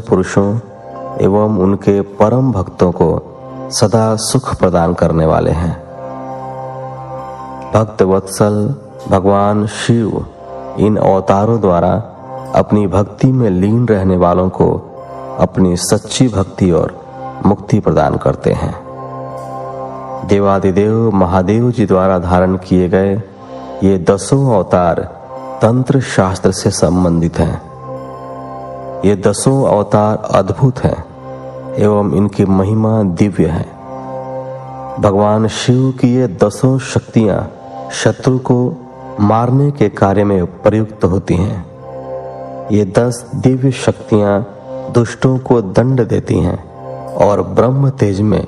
पुरुषों एवं उनके परम भक्तों को सदा सुख प्रदान करने वाले हैं। भक्त वत्सल भगवान शिव इन अवतारों द्वारा अपनी भक्ति में लीन रहने वालों को अपनी सच्ची भक्ति और मुक्ति प्रदान करते हैं। देवादिदेव महादेव जी द्वारा धारण किए गए ये 10 अवतार तंत्र शास्त्र से संबंधित हैं। ये 10 अवतार अद्भुत हैं एवं इनकी महिमा दिव्य है। भगवान शिव की ये 10 शक्तियां शत्रु को मारने के कार्य में प्रयुक्त होती हैं। ये 10 दिव्य शक्तियां दुष्टों को दंड देती हैं और ब्रह्म तेज में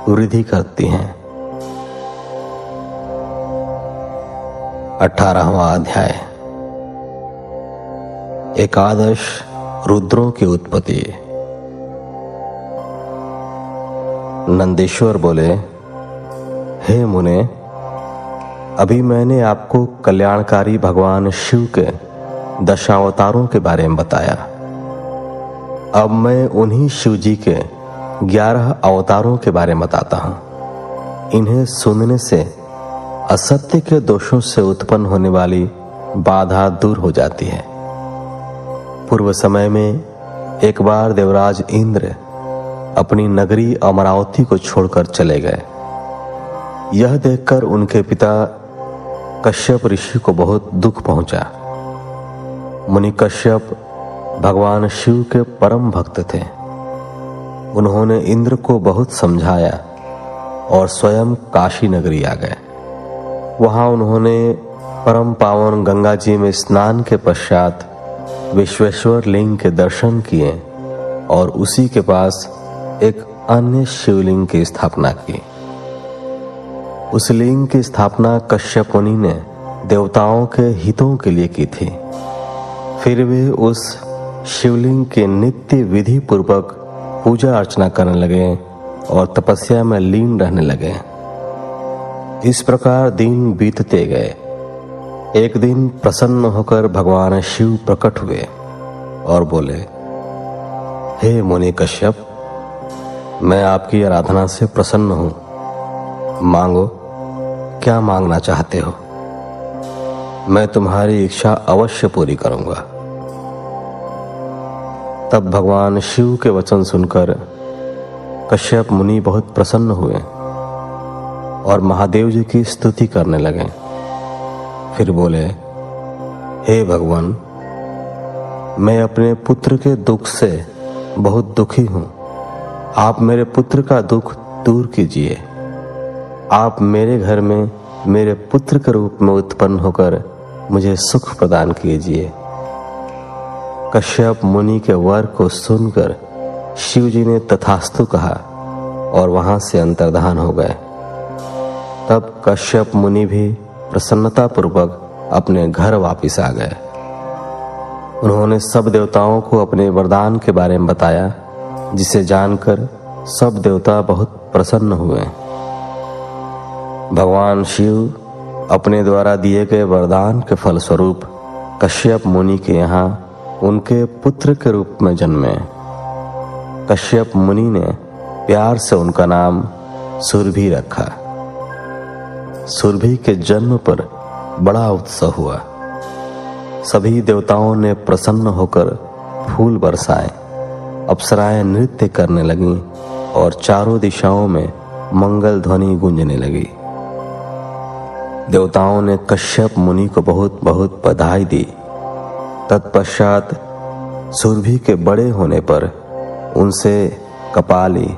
वृद्धि करती हैं। 18वां अध्याय। एकादश रुद्रों की उत्पत्ति। नंदीश्वर बोले, हे मुने, अभी मैंने आपको कल्याणकारी भगवान शिव के दशावतारों के बारे में बताया। अब मैं उन्हीं शिव जी के 11 अवतारों के बारे में बताता हूं। इन्हें सुनने से असत्य के दोषों से उत्पन्न होने वाली बाधा दूर हो जाती है। पूर्व समय में एक बार देवराज इंद्र अपनी नगरी अमरावती को छोड़कर चले गए। यह देखकर उनके पिता कश्यप ऋषि को बहुत दुख पहुंचा। मुनि कश्यप भगवान शिव के परम भक्त थे। उन्होंने इंद्र को बहुत समझाया और स्वयं काशी नगरी आ गए। वहां उन्होंने परम पावन गंगा जी में स्नान के पश्चात विश्वेश्वर लिंग के दर्शन किए और उसी के पास एक अन्य शिवलिंग की स्थापना की। उस लिंग की स्थापना कश्यप मुनि ने देवताओं के हितों के लिए की थी। फिर वे उस शिवलिंग के नित्य विधि पूर्वक पूजा अर्चना करने लगे और तपस्या में लीन रहने लगे। इस प्रकार दिन बीतते गए। एक दिन प्रसन्न होकर भगवान शिव प्रकट हुए और बोले, हे मुनि कश्यप, मैं आपकी आराधना से प्रसन्न हूं। मांगो, क्या मांगना चाहते हो? मैं तुम्हारी इच्छा अवश्य पूरी करूंगा। तब भगवान शिव के वचन सुनकर कश्यप मुनि बहुत प्रसन्न हुए और महादेव जी की स्तुति करने लगे। फिर बोले, हे भगवान, मैं अपने पुत्र के दुख से बहुत दुखी हूं। आप मेरे पुत्र का दुख दूर कीजिए। आप मेरे घर में मेरे पुत्र के रूप में उत्पन्न होकर मुझे सुख प्रदान कीजिए। कश्यप मुनि के वर को सुनकर शिव जी ने तथास्तु कहा और वहां से अंतर्धान हो गए। तब कश्यप मुनि भी प्रसन्नता पूर्वक अपने घर वापिस आ गए। उन्होंने सब देवताओं को अपने वरदान के बारे में बताया, जिसे जानकर सब देवता बहुत प्रसन्न हुए। भगवान शिव अपने द्वारा दिए गए वरदान के फलस्वरूप कश्यप मुनि के यहाँ उनके पुत्र के रूप में जन्मे। कश्यप मुनि ने प्यार से उनका नाम सुरभि रखा। सुरभि के जन्म पर बड़ा उत्सव हुआ। सभी देवताओं ने प्रसन्न होकर फूल बरसाए, अप्सराएं नृत्य करने लगीं और चारों दिशाओं में मंगल ध्वनि गूंजने लगी। देवताओं ने कश्यप मुनि को बहुत बहुत बधाई दी। तत्पश्चात सुरभि के बड़े होने पर उनसे कपाली,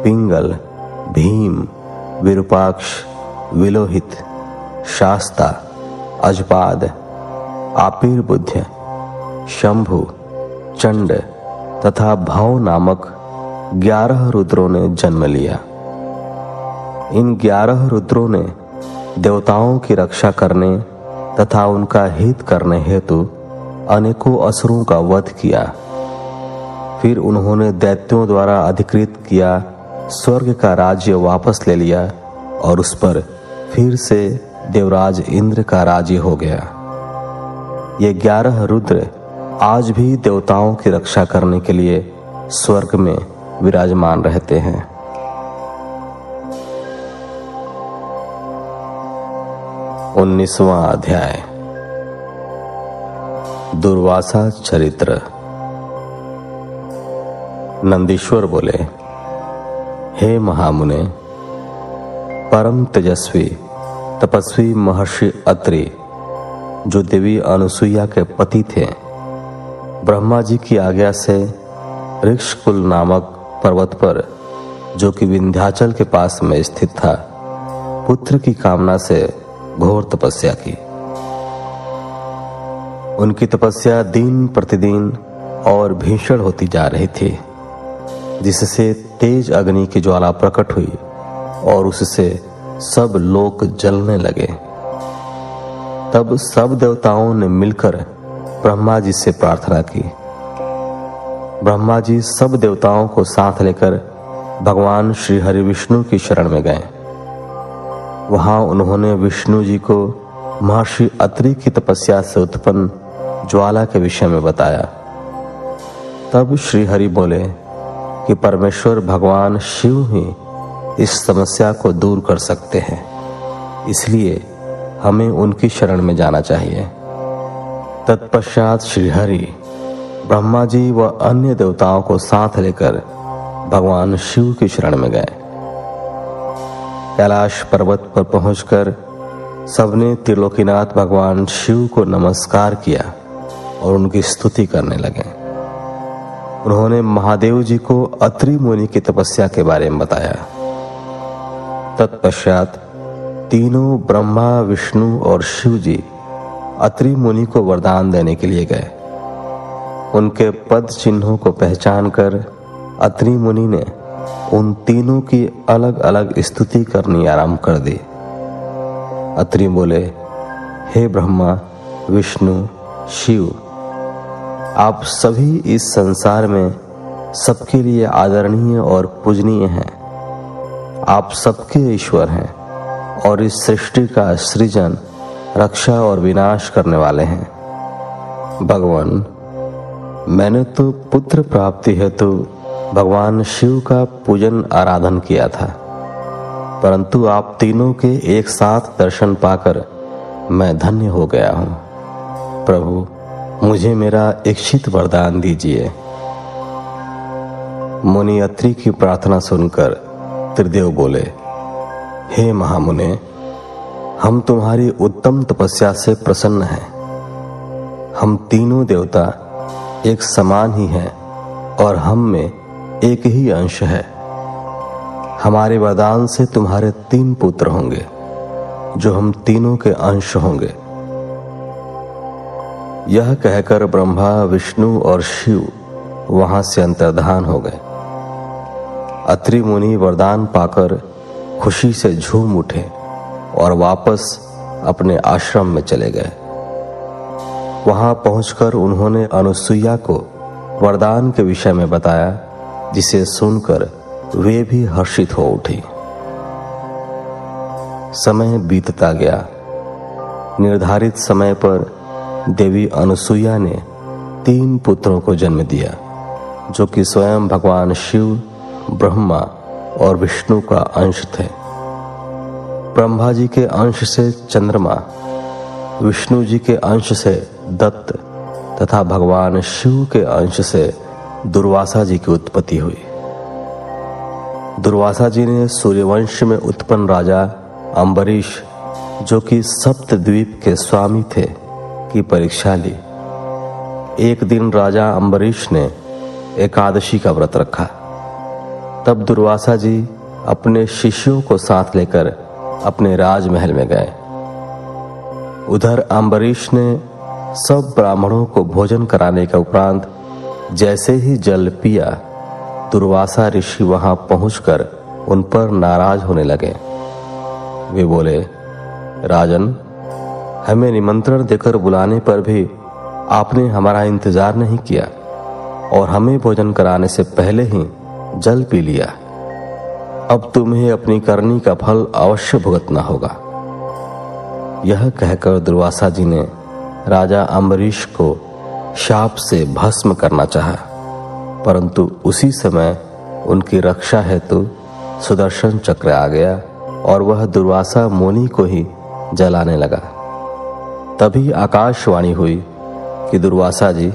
पिंगल, भीम, विरूपाक्ष, विलोहित, शास्ता, अजपाद, आपिरबुद्ध, शंभु, चंड तथा भव नामक 11 रुद्रों ने जन्म लिया। इन 11 रुद्रों ने देवताओं की रक्षा करने तथा उनका हित करने हेतु अनेकों असुरों का वध किया। फिर उन्होंने दैत्यों द्वारा अधिकृत किया स्वर्ग का राज्य वापस ले लिया और उस पर फिर से देवराज इंद्र का राज्य हो गया। ये 11 रुद्र आज भी देवताओं की रक्षा करने के लिए स्वर्ग में विराजमान रहते हैं। उन्नीसवां अध्याय। दुर्वासा चरित्र। नंदीश्वर बोले, हे महामुने, परम तेजस्वी तपस्वी महर्षि अत्रि, जो देवी अनुसुईया के पति थे, ब्रह्मा जी की आज्ञा से ऋक्षकुल नामक पर्वत पर, जो कि विंध्याचल के पास में स्थित था, पुत्र की कामना से घोर तपस्या की। उनकी तपस्या दिन प्रतिदिन और भीषण होती जा रही थी, जिससे तेज अग्नि की ज्वाला प्रकट हुई और उससे सब लोक जलने लगे। तब सब देवताओं ने मिलकर ब्रह्मा जी से प्रार्थना की। ब्रह्मा जी सब देवताओं को साथ लेकर भगवान श्री हरि विष्णु की शरण में गए। वहां उन्होंने विष्णु जी को महर्षि अत्रि की तपस्या से उत्पन्न ज्वाला के विषय में बताया। तब श्री हरि बोले कि परमेश्वर भगवान शिव ही इस समस्या को दूर कर सकते हैं, इसलिए हमें उनकी शरण में जाना चाहिए। तत्पश्चात श्री हरि ब्रह्मा जी व अन्य देवताओं को साथ लेकर भगवान शिव की शरण में गए। कैलाश पर्वत पर पहुंचकर सबने त्रिलोकीनाथ भगवान शिव को नमस्कार किया और उनकी स्तुति करने लगे। उन्होंने महादेव जी को अत्रि मुनि की तपस्या के बारे में बताया। तत्पश्चात तीनों ब्रह्मा, विष्णु और शिव जी अत्रि मुनि को वरदान देने के लिए गए। उनके पद चिन्हों को पहचान कर अत्रि मुनि ने उन तीनों की अलग अलग स्तुति करनी आरंभ कर दी। अत्रि बोले, हे ब्रह्मा, विष्णु, शिव, आप सभी इस संसार में सबके लिए आदरणीय और पूजनीय हैं। आप सबके ईश्वर हैं और इस सृष्टि का सृजन, रक्षा और विनाश करने वाले हैं। भगवान, मैंने तो पुत्र प्राप्ति हेतु भगवान शिव का पूजन आराधन किया था, परंतु आप तीनों के एक साथ दर्शन पाकर मैं धन्य हो गया हूं। प्रभु, मुझे मेरा इच्छित वरदान दीजिए। मुनि अत्रि की प्रार्थना सुनकर त्रिदेव बोले, हे महामुने, हम तुम्हारी उत्तम तपस्या से प्रसन्न हैं। हम तीनों देवता एक समान ही हैं और हम में एक ही अंश है। हमारे वरदान से तुम्हारे 3 पुत्र होंगे, जो हम तीनों के अंश होंगे। यह कहकर ब्रह्मा, विष्णु और शिव वहां से अंतर्धान हो गए। अत्रि मुनि वरदान पाकर खुशी से झूम उठे और वापस अपने आश्रम में चले गए। वहां पहुंचकर उन्होंने अनुसुईया को वरदान के विषय में बताया, जिसे सुनकर वे भी हर्षित हो उठी। समय बीतता गया। निर्धारित समय पर देवी अनुसुईया ने 3 पुत्रों को जन्म दिया, जो कि स्वयं भगवान शिव, ब्रह्मा और विष्णु का अंश थे। ब्रह्मा जी के अंश से चंद्रमा, विष्णु जी के अंश से दत्त तथा भगवान शिव के अंश से दुर्वासा जी की उत्पत्ति हुई। दुर्वासा जी ने सूर्यवंश में उत्पन्न राजा अम्बरीश, जो कि सप्तद्वीप के स्वामी थे, की परीक्षा ली। एक दिन राजा अम्बरीश ने एकादशी का व्रत रखा। तब दुर्वासा जी अपने शिष्यों को साथ लेकर अपने राजमहल में गए। उधर अम्बरीश ने सब ब्राह्मणों को भोजन कराने के उपरांत जैसे ही जल पिया, दुर्वासा ऋषि वहां पहुंचकर उन पर नाराज होने लगे। वे बोले, राजन, हमें निमंत्रण देकर बुलाने पर भी आपने हमारा इंतजार नहीं किया और हमें भोजन कराने से पहले ही जल पी लिया। अब तुम्हें अपनी करनी का फल अवश्य भुगतना होगा। यह कहकर दुर्वासा जी ने राजा अम्बरीश को शाप से भस्म करना चाहा। परंतु उसी समय उनकी रक्षा हेतु सुदर्शन चक्र आ गया और वह दुर्वासा मुनि को ही जलाने लगा। तभी आकाशवाणी हुई कि दुर्वासा जी,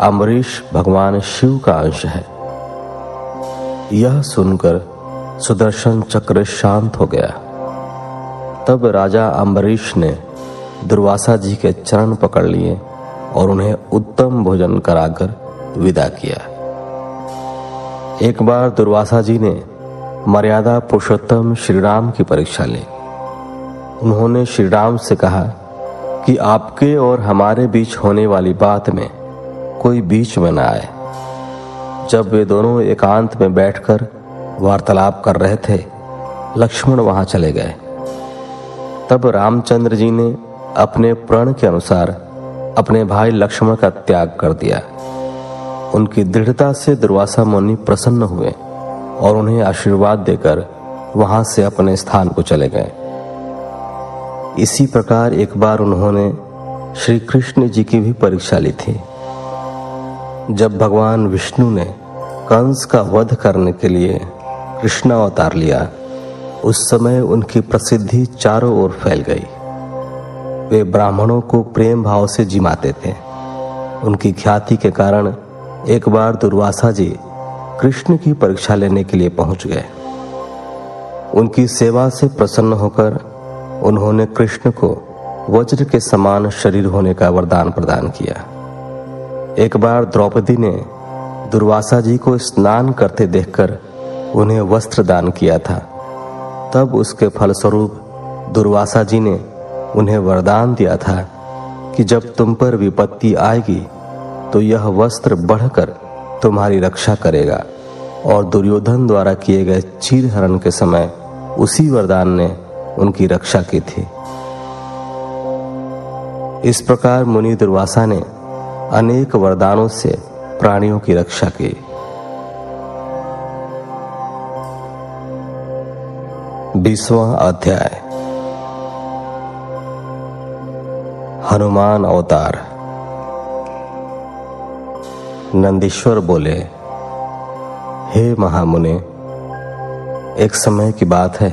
अम्बरीश भगवान शिव का अंश है। यह सुनकर सुदर्शन चक्र शांत हो गया। तब राजा अम्बरीश ने दुर्वासा जी के चरण पकड़ लिए और उन्हें उत्तम भोजन कराकर विदा किया। एक बार दुर्वासा जी ने मर्यादा पुरुषोत्तम श्री राम की परीक्षा ली। उन्होंने श्री राम से कहा कि आपके और हमारे बीच होने वाली बात में कोई बीच में न आए। जब वे दोनों एकांत में बैठकर वार्तालाप कर रहे थे, लक्ष्मण वहां चले गए। तब रामचंद्र जी ने अपने प्रण के अनुसार अपने भाई लक्ष्मण का त्याग कर दिया। उनकी दृढ़ता से दुर्वासा मुनि प्रसन्न हुए और उन्हें आशीर्वाद देकर वहां से अपने स्थान को चले गए। इसी प्रकार एक बार उन्होंने श्री कृष्ण जी की भी परीक्षा ली थी। जब भगवान विष्णु ने कंस का वध करने के लिए कृष्ण अवतार लिया, उस समय उनकी प्रसिद्धि चारों ओर फैल गई। वे ब्राह्मणों को प्रेम भाव से जिमाते थे। उनकी ख्याति के कारण एक बार दुर्वासा जी कृष्ण की परीक्षा लेने के लिए पहुंच गए। उनकी सेवा से प्रसन्न होकर उन्होंने कृष्ण को वज्र के समान शरीर होने का वरदान प्रदान किया। एक बार द्रौपदी ने दुर्वासा जी को स्नान करते देखकर उन्हें वस्त्र दान किया था। तब उसके फलस्वरूप दुर्वासा जी ने उन्हें वरदान दिया था कि जब तुम पर विपत्ति आएगी तो यह वस्त्र बढ़कर तुम्हारी रक्षा करेगा। और दुर्योधन द्वारा किए गए चीरहरण के समय उसी वरदान ने उनकी रक्षा की थी। इस प्रकार मुनि दुर्वासा ने अनेक वरदानों से प्राणियों की रक्षा की। बीसवां अध्याय, हनुमान अवतार। नंदीश्वर बोले, हे महामुने, एक समय की बात है,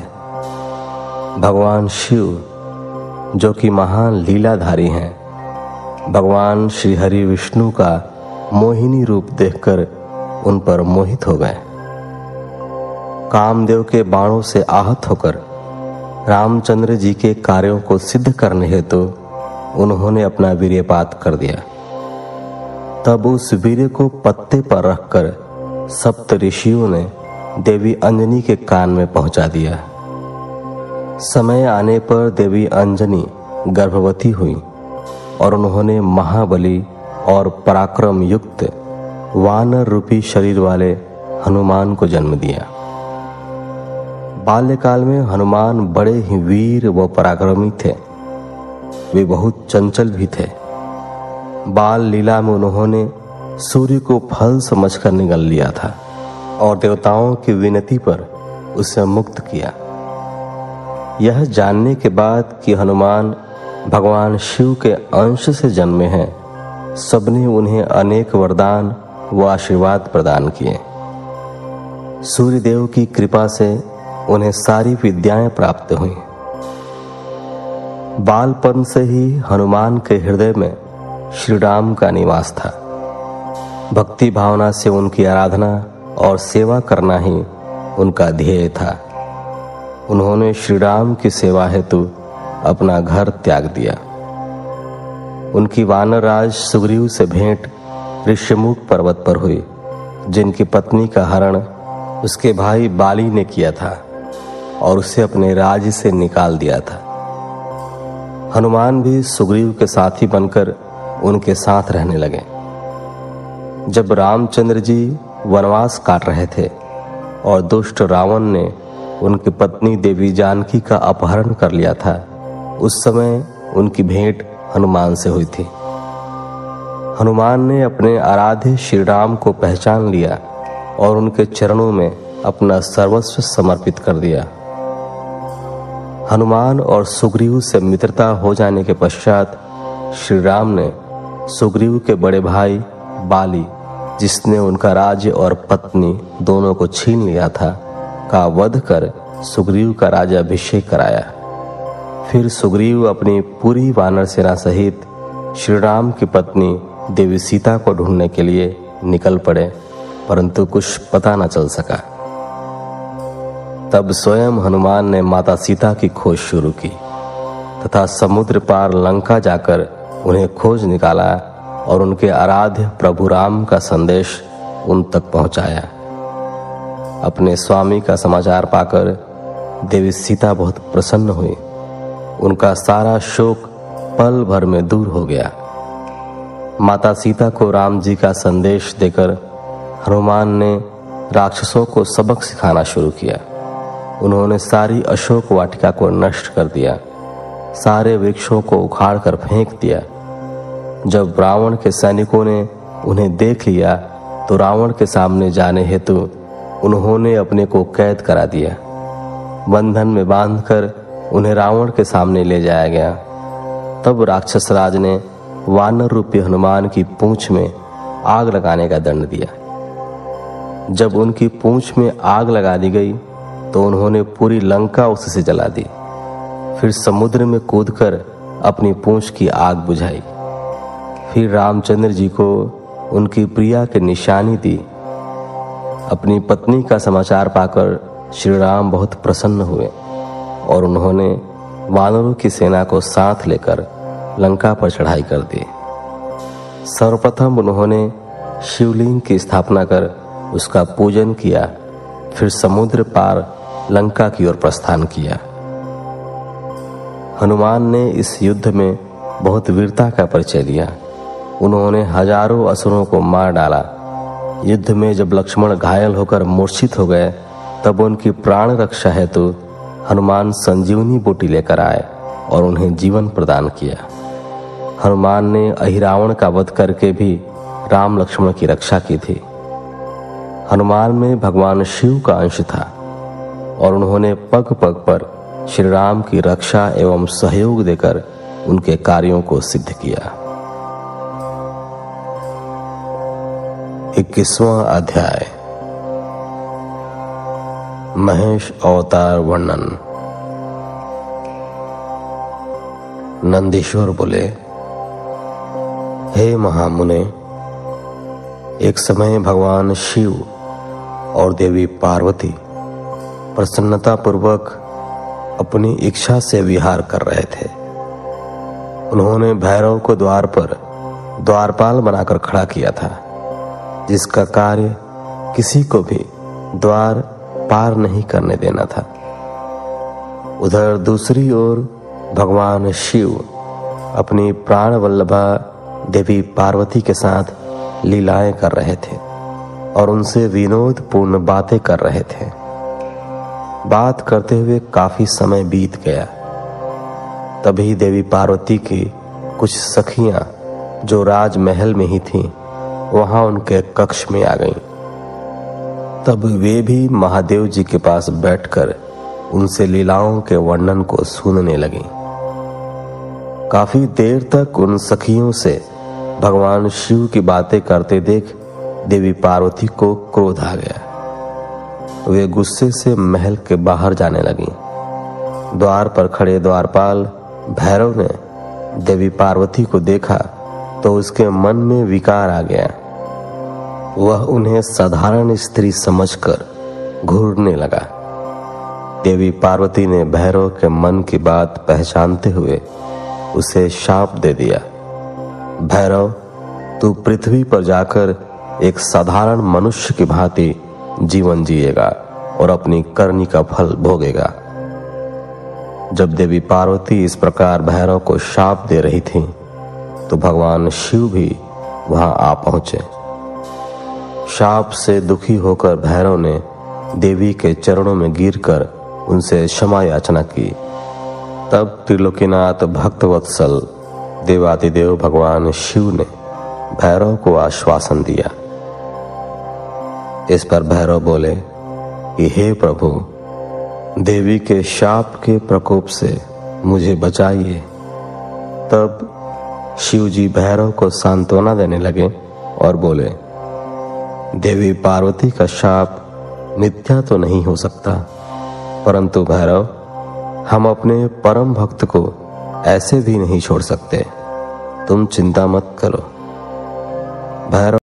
भगवान शिव जो कि महान लीलाधारी हैं, भगवान श्री हरि विष्णु का मोहिनी रूप देखकर उन पर मोहित हो गए। कामदेव के बाणों से आहत होकर रामचंद्र जी के कार्यों को सिद्ध करने हेतु उन्होंने अपना वीर्यपात कर दिया। तब उस वीर्य को पत्ते पर रखकर सप्त ऋषियों ने देवी अंजनी के कान में पहुंचा दिया। समय आने पर देवी अंजनी गर्भवती हुई और उन्होंने महाबली और पराक्रम युक्त वानर रूपी शरीर वाले हनुमान को जन्म दिया। बाल्यकाल में हनुमान बड़े ही वीर व पराक्रमी थे। वे बहुत चंचल भी थे। बाल लीला में उन्होंने सूर्य को फल समझकर निगल लिया था और देवताओं की विनती पर उसे मुक्त किया। यह जानने के बाद कि हनुमान भगवान शिव के अंश से जन्मे हैं, सबने उन्हें अनेक वरदान व आशीर्वाद प्रदान किए। सूर्यदेव की कृपा से उन्हें सारी विद्याएं प्राप्त हुई। बालपन से ही हनुमान के हृदय में श्री राम का निवास था। भक्ति भावना से उनकी आराधना और सेवा करना ही उनका ध्येय था। उन्होंने श्री राम की सेवा हेतु अपना घर त्याग दिया। उनकी वानरराज सुग्रीव से भेंट ऋष्यमुख पर्वत पर हुई, जिनकी पत्नी का हरण उसके भाई बाली ने किया था और उसे अपने राज्य से निकाल दिया था। हनुमान भी सुग्रीव के साथी बनकर उनके साथ रहने लगे। जब रामचंद्र जी वनवास काट रहे थे और दुष्ट रावण ने उनकी पत्नी देवी जानकी का अपहरण कर लिया था, उस समय उनकी भेंट हनुमान से हुई थी। हनुमान ने अपने आराध्य श्री राम को पहचान लिया और उनके चरणों में अपना सर्वस्व समर्पित कर दिया। हनुमान और सुग्रीव से मित्रता हो जाने के पश्चात श्री राम ने सुग्रीव के बड़े भाई बाली, जिसने उनका राज्य और पत्नी दोनों को छीन लिया था, का वध कर सुग्रीव का राज्याभिषेक कराया। फिर सुग्रीव अपनी पूरी वानर सेना सहित श्री राम की पत्नी देवी सीता को ढूंढने के लिए निकल पड़े, परंतु कुछ पता न चल सका। तब स्वयं हनुमान ने माता सीता की खोज शुरू की तथा समुद्र पार लंका जाकर उन्हें खोज निकाला और उनके आराध्य प्रभु राम का संदेश उन तक पहुंचाया। अपने स्वामी का समाचार पाकर देवी सीता बहुत प्रसन्न हुई। उनका सारा शोक पल भर में दूर हो गया। माता सीता को राम जी का संदेश देकर हनुमान ने राक्षसों को सबक सिखाना शुरू किया। उन्होंने सारी अशोक वाटिका को नष्ट कर दिया, सारे वृक्षों को उखाड़ कर फेंक दिया। जब रावण के सैनिकों ने उन्हें देख लिया तो रावण के सामने जाने हेतु उन्होंने अपने को कैद करा दिया। बंधन में बांधकर उन्हें रावण के सामने ले जाया गया। तब राक्षस राज ने वानर रूपी हनुमान की पूंछ में आग लगाने का दंड दिया। जब उनकी पूंछ में आग लगा दी गई तो उन्होंने पूरी लंका उससे जला दी। फिर समुद्र में कूदकर अपनी पूंछ की आग बुझाई। फिर रामचंद्र जी को उनकी प्रिया की निशानी दी। अपनी पत्नी का समाचार पाकर श्री राम बहुत प्रसन्न हुए और उन्होंने वानरों की सेना को साथ लेकर लंका पर चढ़ाई कर दी। सर्वप्रथम उन्होंने शिवलिंग की स्थापना कर उसका पूजन किया, फिर समुद्र पार लंका की ओर प्रस्थान किया। हनुमान ने इस युद्ध में बहुत वीरता का परिचय दिया। उन्होंने हजारों असुरों को मार डाला। युद्ध में जब लक्ष्मण घायल होकर मूर्छित हो गए तब उनकी प्राण रक्षा हेतु हनुमान संजीवनी बूटी लेकर आए और उन्हें जीवन प्रदान किया। हनुमान ने अहिरावण का वध करके भी राम लक्ष्मण की रक्षा की थी। हनुमान में भगवान शिव का अंश था और उन्होंने पग पग पर श्री राम की रक्षा एवं सहयोग देकर उनके कार्यों को सिद्ध किया। 21वां अध्याय महेश अवतार वर्णन। नंदीश्वर बोले, हे महामुने, एक समय भगवान शिव और देवी पार्वती प्रसन्नता पूर्वक अपनी इच्छा से विहार कर रहे थे। उन्होंने भैरव को द्वार पर द्वारपाल बनाकर खड़ा किया था, जिसका कार्य किसी को भी द्वार पार नहीं करने देना था। उधर दूसरी ओर भगवान शिव अपनी प्राण वल्लभा देवी पार्वती के साथ लीलाएं कर रहे थे और उनसे विनोदपूर्ण बातें कर रहे थे। बात करते हुए काफी समय बीत गया। तभी देवी पार्वती की कुछ सखियां जो राजमहल में ही थीं, वहां उनके कक्ष में आ गईं। तब वे भी महादेव जी के पास बैठकर उनसे लीलाओं के वर्णन को सुनने लगीं। काफी देर तक उन सखियों से भगवान शिव की बातें करते देख देवी पार्वती को क्रोध आ गया। वे गुस्से से महल के बाहर जाने लगीं। द्वार पर खड़े द्वारपाल भैरव ने देवी पार्वती को देखा तो उसके मन में विकार आ गया। वह उन्हें साधारण स्त्री समझकर घूरने लगा। देवी पार्वती ने भैरव के मन की बात पहचानते हुए उसे शाप दे दिया। भैरव, तू पृथ्वी पर जाकर एक साधारण मनुष्य की भांति जीवन जिएगा और अपनी करनी का फल भोगेगा। जब देवी पार्वती इस प्रकार भैरव को शाप दे रही थी तो भगवान शिव भी वहां आ पहुंचे। शाप से दुखी होकर भैरव ने देवी के चरणों में गिरकर उनसे क्षमा याचना की। तब त्रिलोकीनाथ भक्तवत्सल देवादिदेव भगवान शिव ने भैरव को आश्वासन दिया। इस पर भैरव बोले कि हे प्रभु, देवी के शाप के प्रकोप से मुझे बचाइए। तब शिव जी भैरव को सांत्वना देने लगे और बोले, देवी पार्वती का शाप मिथ्या तो नहीं हो सकता, परंतु भैरव, हम अपने परम भक्त को ऐसे भी नहीं छोड़ सकते। तुम चिंता मत करो। भैरव